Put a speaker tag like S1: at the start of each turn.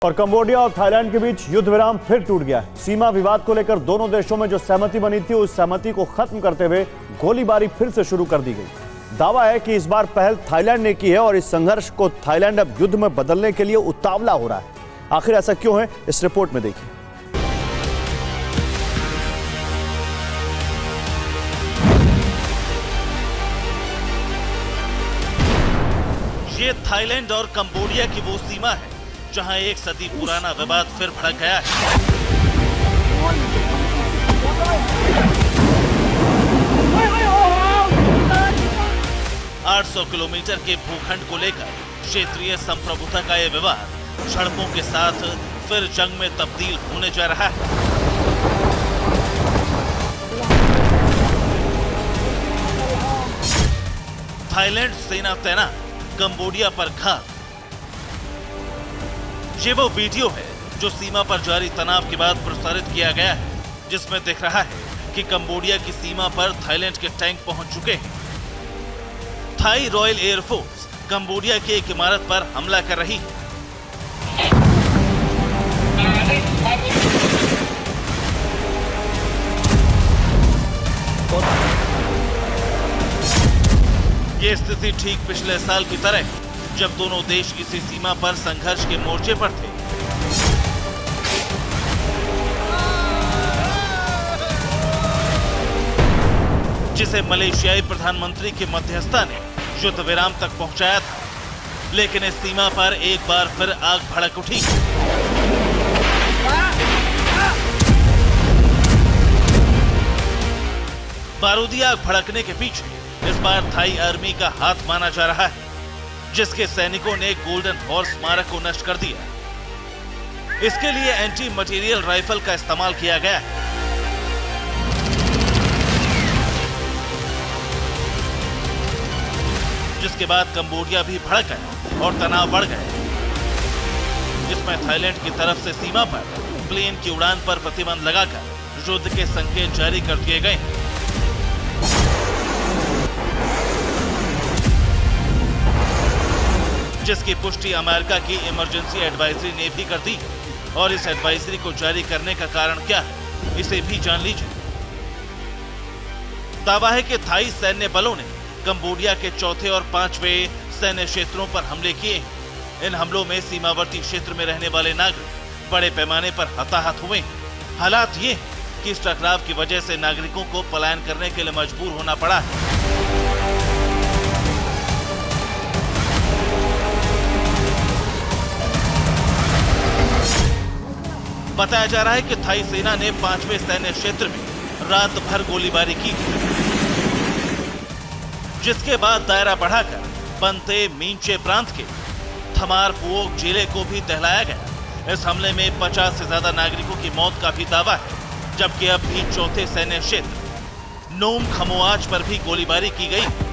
S1: और कंबोडिया और थाईलैंड के बीच युद्ध विराम फिर टूट गया है। सीमा विवाद को लेकर दोनों देशों में जो सहमति बनी थी, उस सहमति को खत्म करते हुए गोलीबारी फिर से शुरू कर दी गई। दावा है कि इस बार पहल थाईलैंड ने की है और इस संघर्ष को थाईलैंड अब युद्ध में बदलने के लिए उतावला हो रहा है। आखिर ऐसा क्यों है, इस रिपोर्ट में देखिए।
S2: ये थाईलैंड और कंबोडिया की वो सीमा है जहां एक सदी पुराना विवाद फिर भड़क गया है। आठ 800 किलोमीटर के भूखंड को लेकर क्षेत्रीय संप्रभुता का यह विवाद झड़पों के साथ फिर जंग में तब्दील होने जा रहा है। थाईलैंड सेना तैनात, कंबोडिया पर घात। ये वो वीडियो है जो सीमा पर जारी तनाव के बाद प्रसारित किया गया है, जिसमें दिख रहा है कि कंबोडिया की सीमा पर थाईलैंड के टैंक पहुंच चुके हैं। थाई रॉयल एयरफोर्स कंबोडिया की एक इमारत पर हमला कर रही है। ये स्थिति ठीक पिछले साल की तरह है, जब दोनों देश किसी सीमा पर संघर्ष के मोर्चे पर थे। जिसे मलेशियाई प्रधानमंत्री की मध्यस्थता ने युद्ध विराम तक पहुंचाया था, लेकिन इस सीमा पर एक बार फिर आग भड़क उठी। बारूदी आग भड़कने के पीछे इस बार थाई आर्मी का हाथ माना जा रहा है, जिसके सैनिकों ने गोल्डन हॉर्स स्मारक को नष्ट कर दिया। इसके लिए एंटी मटेरियल राइफल का इस्तेमाल किया गया है। जिसके बाद कंबोडिया भी भड़क गया और तनाव बढ़ गया, जिसमें थाईलैंड की तरफ से सीमा पर प्लेन की उड़ान पर प्रतिबंध लगाकर युद्ध के संकेत जारी कर दिए गए। जिसकी पुष्टि अमेरिका की इमरजेंसी एडवाइजरी ने भी कर दी, और इस एडवाइजरी को जारी करने का कारण क्या है, इसे भी जान लीजिए। दावा है कि थाई सैन्य बलों ने कंबोडिया के चौथे और पांचवें सैन्य क्षेत्रों पर हमले किए। इन हमलों में सीमावर्ती क्षेत्र में रहने वाले नागरिक बड़े पैमाने पर हताहत हुए। हालात ये कि इस टकराव की वजह से नागरिकों को पलायन करने के लिए मजबूर होना पड़ा है। बताया जा रहा है कि थाई सेना ने 5वें सैन्य क्षेत्र में रात भर गोलीबारी की, जिसके बाद दायरा बढ़ाकर बंते मींचे प्रांत के थमार पुओक जिले को भी दहलाया गया। इस हमले में 50 से ज्यादा नागरिकों की मौत का भी दावा है, जबकि अब भी चौथे सैन्य क्षेत्र नोम खमोआज पर भी गोलीबारी की गई।